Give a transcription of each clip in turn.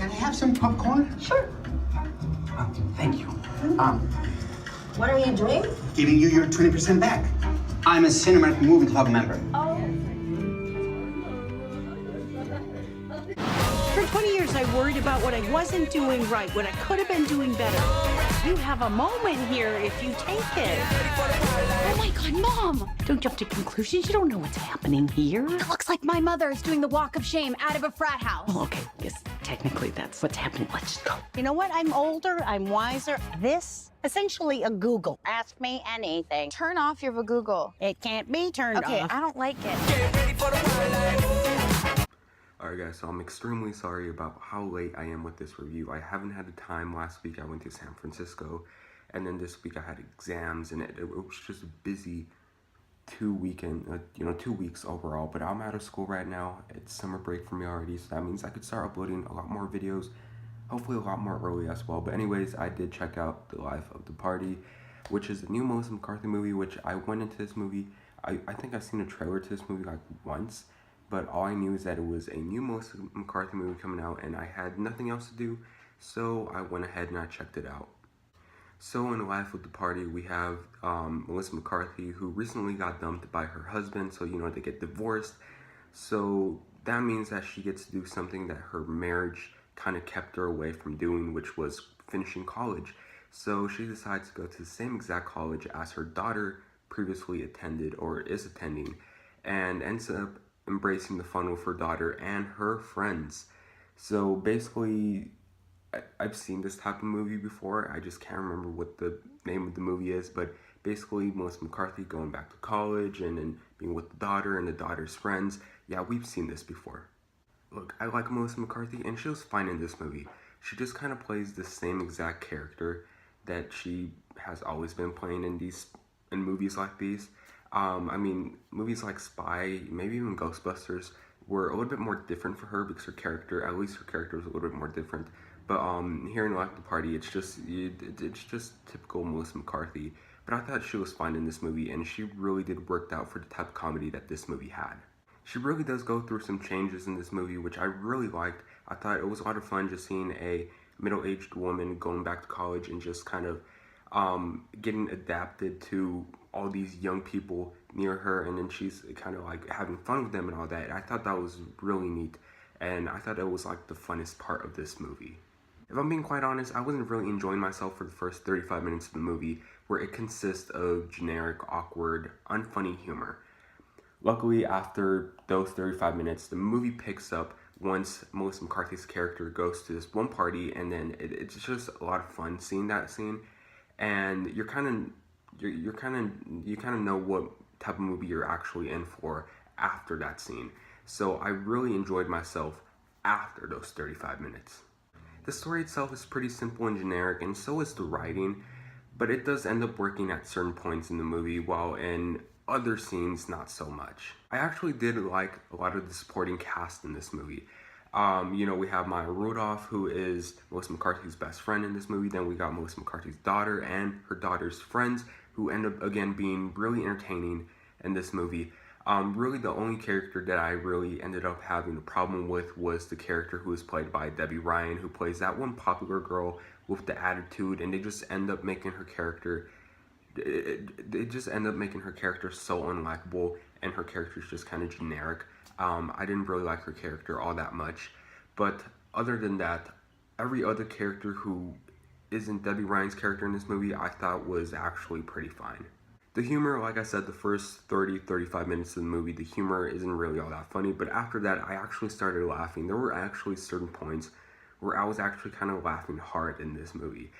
Can I have some popcorn? Sure. Oh, thank you. What are you doing? Giving you your 20% back. I'm a Cinematic Movie Club member. Oh. For 20 years, I worried about what I wasn't doing right, what I could have been doing better. You have a moment here if you take it. Oh my God, Mom! Don't jump to conclusions. You don't know what's happening here. It looks like my mother is doing the walk of shame out of a frat house. Well, okay, yes, technically that's what's happening. Let's just go. You know what? I'm older, I'm wiser. This, essentially a Google. Ask me anything. Turn off your Google. It can't be turned Okay, off. I don't like it. Alright guys, so I'm extremely sorry about how late I am with this review. I haven't had the time. Last week I went to San Francisco, and then this week I had exams, and it was just a busy 2 weeks overall. But I'm out of school right now. It's summer break for me already, so that means I could start uploading a lot more videos, hopefully a lot more early as well. But anyways, I did check out The Life of the Party, which is the new Melissa McCarthy movie, which I went into this movie, I think I've seen a trailer to this movie like once, but all I knew is that it was a new Melissa McCarthy movie coming out, and I had nothing else to do, so I went ahead and I checked it out. So in The Life of the Party, we have Melissa McCarthy, who recently got dumped by her husband, so they get divorced. So that means that she gets to do something that her marriage kind of kept her away from doing, which was finishing college. So she decides to go to the same exact college as her daughter previously attended or is attending, and ends up embracing the fun with her daughter and her friends. So basically, I've seen this type of movie before. I just can't remember what the name of the movie is, but basically Melissa McCarthy going back to college and then being with the daughter and the daughter's friends. Yeah, we've seen this before. Look, I like Melissa McCarthy, and she was fine in this movie. She just kind of plays the same exact character that she has always been playing in movies like these. I mean, movies like Spy, maybe even Ghostbusters, were a little bit more different for her because her character was a little bit more different. But here in Life of the Party, it's just typical Melissa McCarthy. But I thought she was fine in this movie, and she really did work out for the type of comedy that this movie had. She really does go through some changes in this movie, which I really liked. I thought it was a lot of fun just seeing a middle-aged woman going back to college and just kind of getting adapted to all these young people near her, and then she's kind of like having fun with them and all that. I thought that was really neat, and I thought it was like the funnest part of this movie. If I'm being quite honest, I wasn't really enjoying myself for the first 35 minutes of the movie, where it consists of generic, awkward, unfunny humor. Luckily, after those 35 minutes, the movie picks up once Melissa McCarthy's character goes to this one party, and then it's just a lot of fun seeing that scene, and you kind of know what type of movie you're actually in for after that scene. So I really enjoyed myself after those 35 minutes. The story itself is pretty simple and generic, and so is the writing, but it does end up working at certain points in the movie, while in other scenes not so much. I actually did like a lot of the supporting cast in this movie. We have Maya Rudolph, who is Melissa McCarthy's best friend in this movie. Then we got Melissa McCarthy's daughter and her daughter's friends, who end up again being really entertaining in this movie. Really the only character that I really ended up having a problem with was the character who is played by Debbie Ryan, who plays that one popular girl with the attitude, and they just end up making her character so unlikable, and her character is just kind of generic. I didn't really like her character all that much, but other than that, every other character who isn't Debbie Ryan's character in this movie I thought was actually pretty fine. The humor, like I said, the first 30-35 minutes of the movie, the humor isn't really all that funny, but after that I actually started laughing. There were actually certain points where I was actually kind of laughing hard in this movie.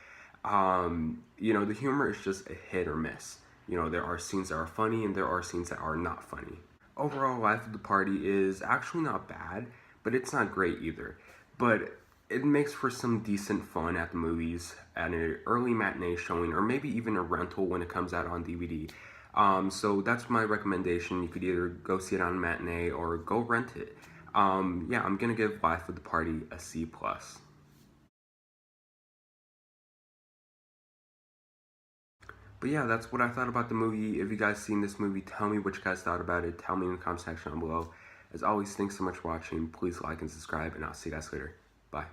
The humor is just a hit or miss. There are scenes that are funny and there are scenes that are not funny. Overall, Life of the Party is actually not bad, but it's not great either. But it makes for some decent fun at the movies, at an early matinee showing, or maybe even a rental when it comes out on DVD. So that's my recommendation. You could either go see it on a matinee or go rent it. Yeah, I'm gonna give Life of the Party a C+. But yeah, that's what I thought about the movie. If you guys seen this movie, tell me what you guys thought about it. Tell me in the comment section down below. As always, thanks so much for watching. Please like and subscribe, and I'll see you guys later. Bye.